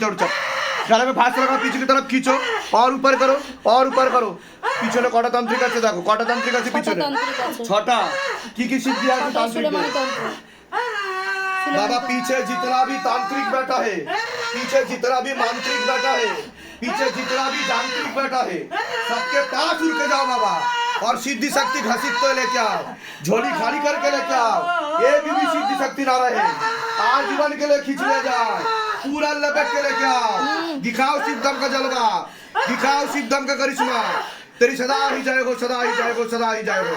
जोर गले में फांस लगा पीछे की तरफ खींचो और ऊपर करो পিছনে কটা তান্ত্রিক আছে দেখো কটা তান্ত্রিক আছে পিছনে তান্ত্রিক আছে। ছটা কি সিদ্ধি আছে তান্ত্রিক সুলেমানি তন্ত্র। बाबा पीछे जितना भी तांत्रिक बैठा है पीछे जितना भी मांत्रिक बैठा है पीछे जितना भी तांत्रिक बैठा है सबके पास उड़ के जाओ बाबा और सिद्धि शक्ति घसीट तो लेके आओ झोली खाली करके लेके आओ एक भी सिद्धि शक्ति ना रहे आजीवन के लिए खींच ले जाओ पूरा लपेट के लेके आओ दिखाओ सिद्धम का जलवा दिखाओ सिद्धम का करिश्मा तेरी सदा ही जय हो सदा ही जय हो सदा ही जय हो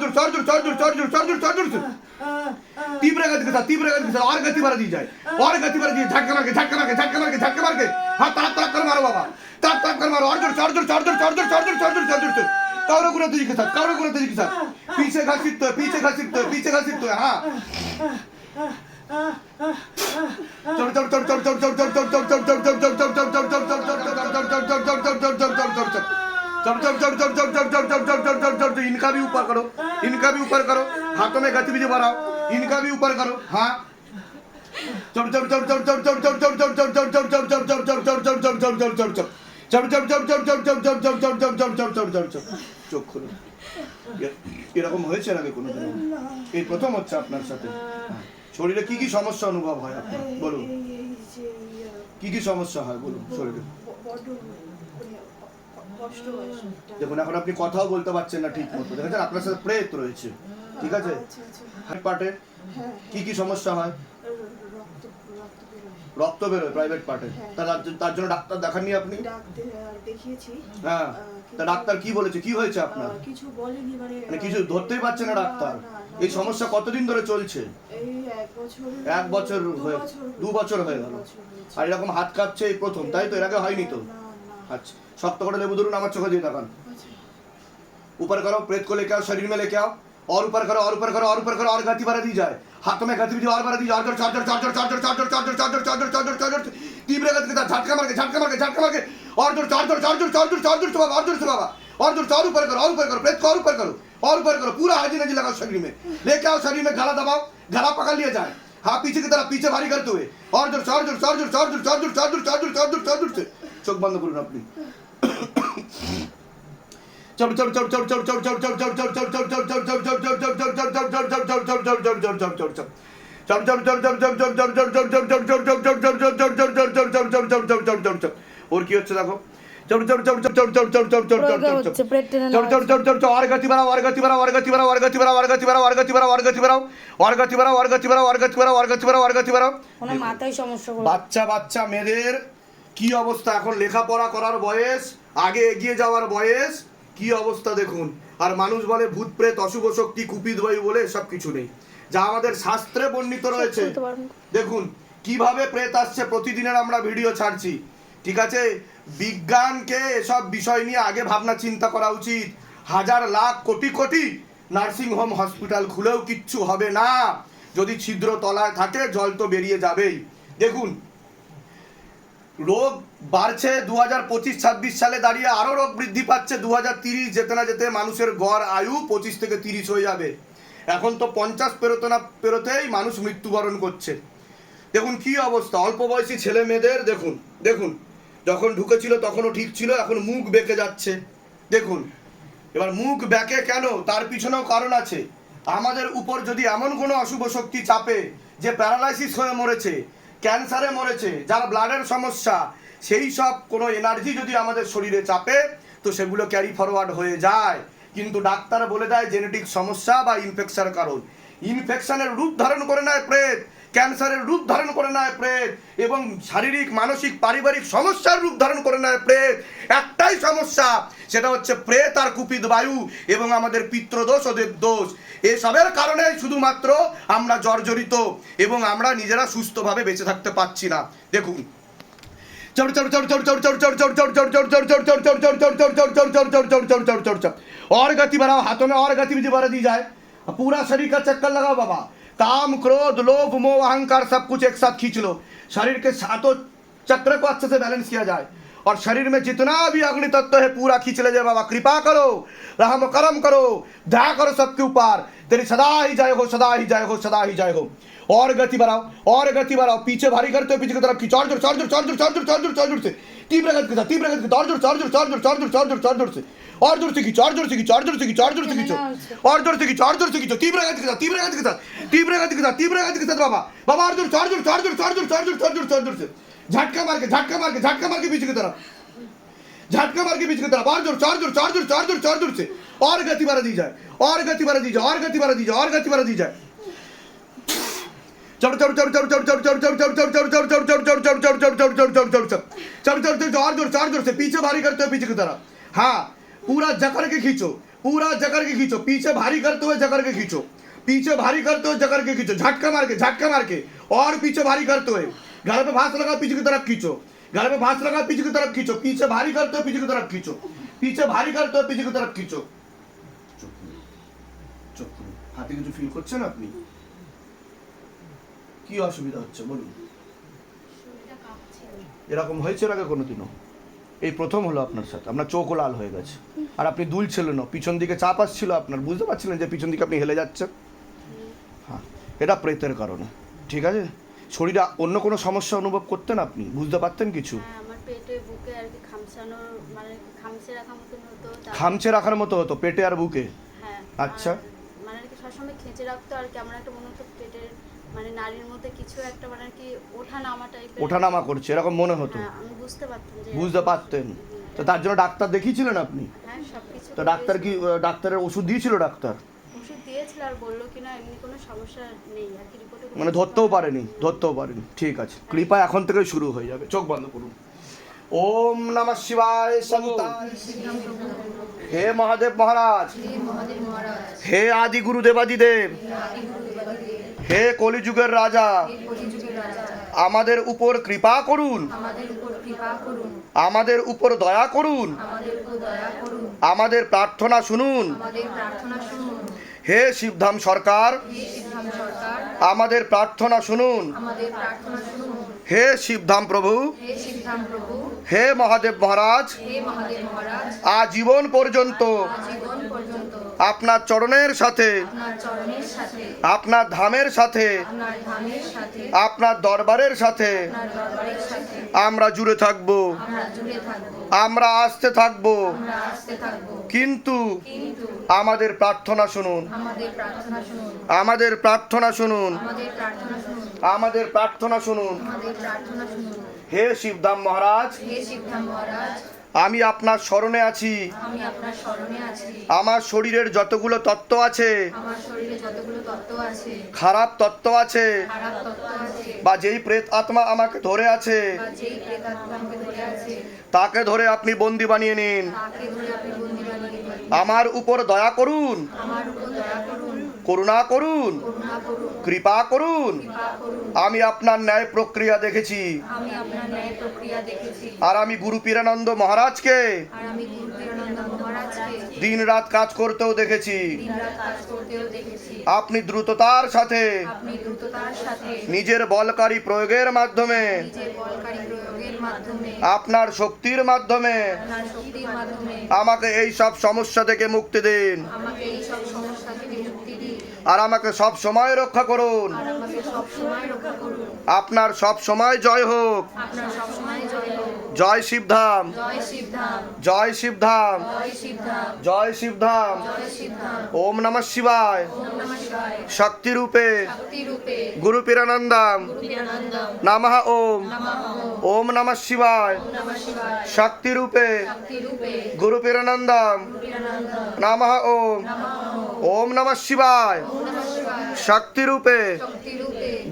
जोर तीव्र गति के साथ और गति बढ़ा दी जाए झटका मार के हाँ तड़प कर मारो बाबा तड़प कर मारो और जोर कावरे गुना तेजी के साथ पीछे घसीटते है हाँ इनका भी ऊपर करो हाथों में गतिविधि बढ़ाओ इनका भी ऊपर करो हाँ চোখ খুলুন এরকম হয়েছে নাকি কোনো দিন এই প্রথম হচ্ছে আপনার সাথে শরীরে কি কি সমস্যা অনুভব হয় আপনার বলুন কি সমস্যা হয় বলুন শরীরে দেখুন এখন আপনি কথাও বলতে পারছেন না ঠিক মতো দেখেছেন আপনার সাথে প্রেত রয়েছে ঠিক আছে হাত পাটে কি সমস্যা হয় রক্ত বেরোয় প্রাইভেট পার্টে। তার জন্য ডাক্তার দেখাননি আপনি? দেখিয়েছি। হ্যাঁ, তা ডাক্তার কি বলেছে, কি হয়েছে আপনার? কিছু বলেনি, মানে কিছু ধরতেই পারছে না ডাক্তার। এই সমস্যা কতদিন ধরে চলছে? এই 1 বছর হয়ে 2 বছর হয়ে গেল। আর এরকম হাত কাঁপছে এই প্রথম, তাই তো? এর আগে হয়নি তো? अच्छा, শক্ত করে লেবু ধরুন, আমার চোখে দিয়ে তাকান। ऊपर करो, प्रेत को लेके आओ, शरीर में लेके आओ, और ऊपर करो, और ऊपर करो, और ऊपर करो, और गति बढ़ा दी जाए। हाथों में गतिविधि और बढ़ा दी जाए। Charger charger charger charger charger charger charger charger charger charger तीव्र गति के साथ झटका मार के झटका मार के झटका मार के, और जोर चार्जर चार्जर चार्जर चार्जर से बाबा, और जोर से बाबा, और जोर से और ऊपर करो, और ऊपर करो, प्रेत को और ऊपर करो, और ऊपर करो, पूरा हाजी नजी लगाओ शरीर में, लेके आओ शरीर में, गला दबाओ, गला पकड़ लिया जाए, हाँ पीछे की तरफ, पीछे भारी करते हुए, और जोर charger charger charger charger charger charger charger charger से चोख बंद करूँ अपनी। और কি হচ্ছে দেখো, और गति बढ़ाओ, और गति बढ़ाओ, और गति बढ़ाओ, और गति बढ़ाओ, और गति बढ़ाओ, और गति बढ़ाओ, और गति बढ़ाओ, और गति बढ़ाओ, और गति बढ़ाओ, और गति बढ़ाओ, और गति बढ़ाओ, और गति बढ़ाओ। ওনার মাথায় সমস্যা করে। বাচ্চা বাচ্চা মেয়েদের কি অবস্থা, এখন লেখাপড়া করার বয়স, আগে এগিয়ে যাওয়ার বয়স, কি অবস্থা দেখুন। আর মানুষ বলে ভূত প্রেত, অশুভ শক্তি, কুপিত বায়ু বলে সব কিছু নেই, যা আমাদের শাস্ত্রে বর্ণিত রয়েছে। দেখুন কিভাবে প্রেত আসছে, প্রতিদিনের আমরা ভিডিও ছাড়ছি, ঠিক আছে? বিজ্ঞানকে এসব বিষয় নিয়ে আগে ভাবনা চিন্তা করা উচিত। হাজার lakh crore crore nursing home hospital খুলেও কিচ্ছু হবে না, যদি ছিদ্র তলায় থাকে জল তো বেরিয়ে যাবেই। দেখুন রোগ বাড়ছে, 2025-26 সালে দাঁড়িয়ে আরো রোগ বৃদ্ধি পাচ্ছে। 2030 যেতে না যেতে মানুষের গড় আয়ু 25 থেকে 30 হয়ে যাবে। এখন তো 50 পেরোতে না পেরোতেই মানুষ মৃত্যুবরণ করছে। দেখুন কি অবস্থা, অল্প বয়সী ছেলে মেয়েদের দেখুন, দেখুন যখন ঢুকেছিল তখনও ঠিক ছিল, এখন মুখ বেঁকে যাচ্ছে। দেখুন এবার মুখ বেঁকে কেন, তার পিছনেও কারণ আছে। আমাদের উপর যদি এমন কোনো অশুভ শক্তি চাপে যে প্যারালাইসিস হয়ে মরেছে, ক্যান্সারে মরেছে, যার ব্লাডের সমস্যা, সেই সব কোনো এনার্জি যদি আমাদের শরীরে চাপে তো সেগুলো ক্যারি ফরওয়ার্ড হয়ে যায়। কিন্তু ডাক্তার বলে দেয় জেনেটিক সমস্যা বা ইনফেকশনের কারণ। ইনফেকশনের রূপ ধারণ করে নেয় প্রেত, ক্যান্সারের রূপ ধারণ করে নেয় প্রেত, এবং শারীরিক মানসিক পারিবারিক সমস্যার রূপ ধারণ করে নেয় প্রেত। একটাই সমস্যা, সেটা হচ্ছে প্রেত আর কুপিত বায়ু এবং আমাদের পিতৃদোষ ও দেবদোষ। এসবের কারণে শুধুমাত্র আমরা জর্জরিত এবং আমরা নিজেরা সুস্থভাবে বেঁচে থাকতে পারছি না। দেখুন और गति बढ़ाओ, हाथों में और गतिविधि बढ़ा दी जाए, पूरा शरीर का चक्कर लगाओ बाबा। काम क्रोध लोभ मोह अहंकार सब कुछ एक साथ खींच लो, शरीर के सातों चक्र को अच्छे से बैलेंस किया जाए, और शरीर में जितना भी अग्नि तत्व है पूरा खींच ले जाए बाबा। कृपा करो, रहम करम करो, दया करो सबके ऊपर, तेरी सदा ही जय हो, सदा ही जय हो, सदा ही जय हो। और गति बढ़ाओ, और गति बढ़ाओ, पीछे भारी करते हो, पीछे की तरफ की charger charger charger charger charger charger से तीव्र गति के साथ, तीव्र गति के साथ, charger charger charger charger charger charger से, और जोर से खींचो, और जोर से खींचो, और जोर से खींचो, और जोर से खींचो, और जोर से खींचो, और जोर से खींचो, तीव्र गति के साथ, तीव्र गति के साथ, तीव्र गति के साथ, तीव्र गति के साथ बाबा, बाबा और जोर charger charger charger charger charger charger से झटका मार के झटका मार के झटका मार के पीछे की तरफ, झटका मार के पीछे की तरफ, और जोर चार्जर चार्जर चार्जर चार्जर से, और गति बढ़ा दी जाए, और गति बढ़ा दी जाए, और गति बढ़ा दी जाए, और गति बढ़ा दी जाए। और जोर चार्जर से पीछे भारी करते हुए पीछे की तरफ, हाँ पूरा जकड़ के खींचो, पूरा जकड़ के खींचो, पीछे भारी करते हुए जकड़ के खींचो, पीछे भारी करते हुए जकड़ के खींचो, झटका मार के और पीछे भारी करते हुए, गले पे भांस लगा पीछे की तरफ खींचो, गले पे भांस लगा पीछे की तरफ खींचो, पीछे भारी करते हुए पीछे की तरफ खींचो, पीछे भारी करते हुए पीछे की तरफ खींचो। হাতে কিছু ফিল করছেন আপনি? কি অসুবিধা হচ্ছে বলুন? এরকম হয়েছে এর আগে কোনোদিনও? এই প্রথম হলো আপনার সাথে, আপনার চোখও লাল হয়ে গেছে, আর আপনি দুলছিলেন না, পিছন দিকে চাপ আসছিল আপনার, বুঝতে পারছিলেন যে পিছন দিকে আপনি হেলে যাচ্ছেন? হ্যাঁ, এটা প্রেতের কারণে, ঠিক আছে? শরীরে অন্য কোনো সমস্যা অনুভব করতেন আপনি, বুঝতে পারতেন কিছু? আমার পেটে বুকে আর কি খামচানোর মানে খামচে রাখার মতো হতো, খামচে রাখার মতো হতো পেটে আর বুকে? হ্যাঁ। আচ্ছা, মানে আর কি সবসময় খেঁচে রাখতো আর কি, আমার একটা মনে হতো পেটের মানে নারীর মধ্যে কিছু একটা মানে আর কি ওঠানামা টাইপের, ওঠানামা করছে এরকম মনে হতো? হ্যাঁ, আমি বুঝতে পারতাম যে বুঝতে পারতেন? তো তার জন্য ডাক্তার দেখিয়েছিলেন আপনি? হ্যাঁ সবকিছু। তো ডাক্তার কি ডাক্তারের ওষুধ দিয়েছিল? ডাক্তার ওষুধ দিয়েছে আসলে আর বললো কিনা এমনি কোনো সমস্যা নেই আর কি, রিপোর্টে মানে ধরতেও পারেনি, ঠিক আছে। কৃপা এখন থেকে শুরু হয়ে যাবে, চোখ বন্ধ করুন। ওম নমঃ শিবায় সন্তান। হে মহাদেব মহারাজ, হে আদি গুরু দেবাদিদেব, হে কলিযুগের রাজা, আমাদের উপর কৃপা করুন, আমাদের উপর দয়া করুন, আমাদের প্রার্থনা শুনুন। হে শিবধাম সরকার, আমাদের প্রার্থনা শুনুন। হে শিবধাম প্রভু, হে মহাদেব মহারাজ, আজীবন পর্যন্ত আপনার চরণের সাথে, আপনার ধামের সাথে, আপনার দরবারের সাথে আমরা জুড়ে থাকবো, আমরা আসতে থাকবো, কিন্তু আমাদের প্রার্থনা শুনুন, আমাদের প্রার্থনা শুনুন, আমাদের প্রার্থনা শুনুন। হে শিবধাম মহারাজ, আমি আপনার শরণে আছি। আমার শরীরের যতগুলো তত্ত্ব আছে, খারাপ তত্ত্ব আছে, বা যেই প্রেত আত্মা আমাকে ধরে আছে, তাকে ধরে আপনি বন্দি বানিয়ে নিন। আমার উপর দয়া করুন, করুণা করুন, কৃপা করুন। আমি আপনার ন্যায় প্রক্রিয়া দেখেছি, আর আমি গুরু পীরানন্দ মহারাজকে দিন রাত কাজ করতেও দেখেছি। আপনি দ্রুততার সাথে নিজের বলকারী প্রয়োগের মাধ্যমে, আপনার শক্তির মাধ্যমে আমাকে এই সব সমস্যা থেকে মুক্তি দিন, আর আমাকে সব সময় রক্ষা করুন। আপনার সব সময় জয় হোক। জয় শিবধাম, জয় শিবধাম, জয় শিবধাম। ওম নমঃ শিবায়। শক্তি রূপে গুরু পীরানন্দম নমঃ ওম। ওম নমঃ শিবায়। শক্তি রূপে গুরু পীরানন্দম নমঃ ওম। ওম নমঃ শিবায়। শক্তি রূপে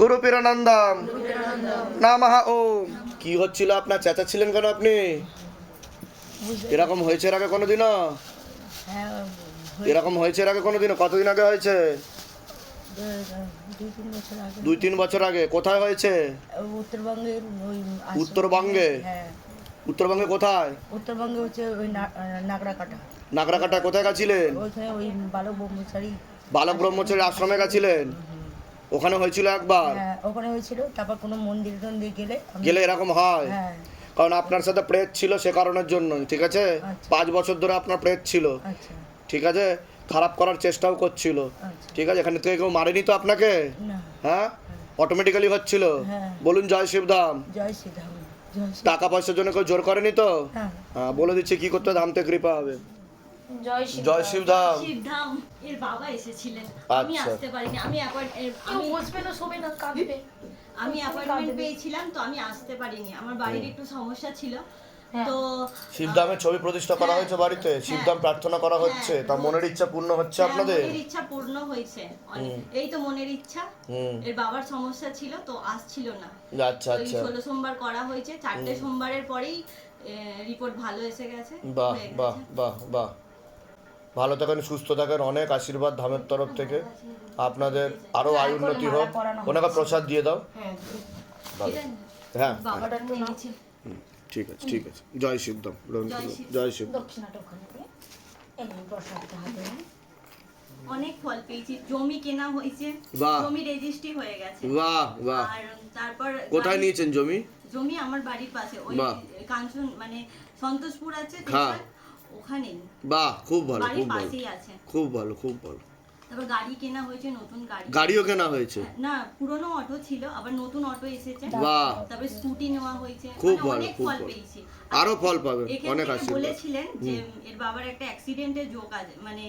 গুরু পীরানন্দম নমঃ ওম। কি হচ্ছিল আপনার? চেঁচাচ্ছিলেন কেন আপনি? এরকম হয়েছে এর আগে কোনোদিনও? এরকম হয়েছে এর আগে কোনোদিনও? কতদিন আগে হয়েছে? 2-3 বছর আগে। কোথায় হয়েছে? উত্তরবঙ্গের ওই উত্তরবঙ্গে? হ্যাঁ, উত্তরবঙ্গে কোথায়? উত্তরবঙ্গে হচ্ছে ওই নাগরাকাটা। নাগরাকাটা কোথায় গেছিলেন? ওইখানে ওই বালক ব্রহ্মচারী। বালক ব্রহ্মচারী আশ্রমে গেছিলেন? ওখানে হয়েছিল একবার? হ্যাঁ, ওখানে হয়েছিল। তারপর কোনো মন্দির টন্দির গেলে এরকম হয়? হ্যাঁ। কারণ আপনার সাথে প্রেত ছিল সে কারণের জন্য, ঠিক আছে? আচ্ছা। 5 বছর ধরে আপনার প্রেত ছিল, আচ্ছা ঠিক আছে? খারাপ করার চেষ্টাও করছিল, আচ্ছা। ঠিক আছে? এখানে থেকে কেউ মারেনি তো আপনাকে? না। হ্যাঁ, অটোমেটিক্যালি হচ্ছিল। হ্যাঁ। বলুন জয় শিবধাম। জয় শ্রীধাম, জয় শ্রী। টাকা পয়সার জন্য কেউ জোর করেনি তো? হ্যাঁ। হ্যাঁ, বলে দিচ্ছে কি করতে ধাম থেকে কৃপা হবে। জয় জয় শিবধাম। শিবধাম এর বাবা এসেছিলেন, আমি আচ্ছা। আসতে পারিনি। আমি বসবে না, শোবে না, কাঁদবে। অ্যাপয়েন্টমেন্ট পেয়েছিলাম, তো আমি আসতে পারিনি। আমার বাড়ির একটু সমস্যা ছিল, তো শিবধামের ছবি প্রতিষ্ঠা করা হয়েছে বাড়িতে, শিবধাম প্রার্থনা করা হচ্ছে, তা মনের ইচ্ছা পূর্ণ হচ্ছে আপনাদের? মনের ইচ্ছা পূর্ণ হয়েছে অনেক। এই তো মনের ইচ্ছা। এর বাবার সমস্যা ছিল, তো আসছিল না। আচ্ছা ওই আচ্ছা। 16 সোমবার করা হয়েছে, 4টে সোমবারের পরেই রিপোর্ট ভালো এসে গেছে। বাহ হয়ে গেছে। বাহ বাহ বাহ। ভালো থাকেন, সুস্থ থাকেন, অনেক আশীর্বাদ ধামের তরফ থেকে। আপনাদের আরো আয় উন্নতি হোক। ওনাকে প্রসাদ দিয়ে দাও। ভালো। এটা হ্যাঁ, বাবাটা নিয়েছি। ঠিক আছে ঠিক আছে। জয় শিবধাম। জয় শিব। দক্ষিণাটা ওখানে দিয়ে এই প্রসাদটা হাতে নিয়ে। অনেক ফল পেয়েছি। জমি কেনা হয়েছে, বাহ। জমি রেজিস্ট্রি হয়ে গেছে। বাহ বাহ। আর তারপর কোথায় নিয়েছেন জমি? জমি আমার বাড়ির পাশে, ওই বাহ। কাঞ্চন মানে সন্তোষপুর আছে, হ্যাঁ। ওখানেই বাহ, খুব ভালো বাড়ির খুব ভালো পাশেই আছে। খুব ভালো খুব ভালো। তারপর গাড়ি কেনা হয়েছে, নতুন গাড়ি। গাড়িও কেনা হয়েছে? না, পুরনো অটো ছিল, আবার নতুন অটো এসেছে। বাহ। তারপর স্কুটি নেওয়া হয়েছে। খুব মানে ভালো, অনেক খুব ফল ভালো। পেয়েছি। আরো ফল পাবেন, এক্ষেত্রে অনেক আশীর্বাদ। বলেছিলেন যে এর বাবার একটা অ্যাক্সিডেন্টের যোগ আছে, মানে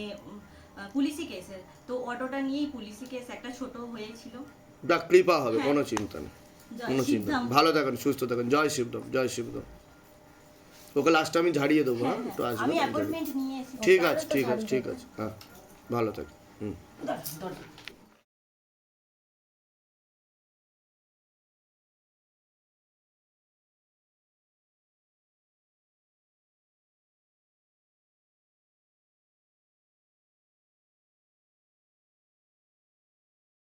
পুলিশি কেসের, তো অটোটা নিয়েই পুলিশি কেস একটা ছোট হয়েছিল। দেখ, কৃপা হবে, হ্যাঁ। কোনো চিন্তা নেই, জয় কোনো চিন্তা শিবধাম। নেই। ভালো থাকেন, সুস্থ থাকেন। জয় শিবধাম, জয় শিবধাম। ওকে লাস্টে আমি ঝাড়িয়ে দেবো। হ্যাঁ, একটু আসবে, আমি আমি ঝাড়িয়ে- অ্যাপয়েন্টমেন্ট নিয়ে এসেছি। ঠিক আছে ঠিক আছে ঠিক আছে। হ্যাঁ, ভালো থাকেন। দাঁড়া, দাঁড়া।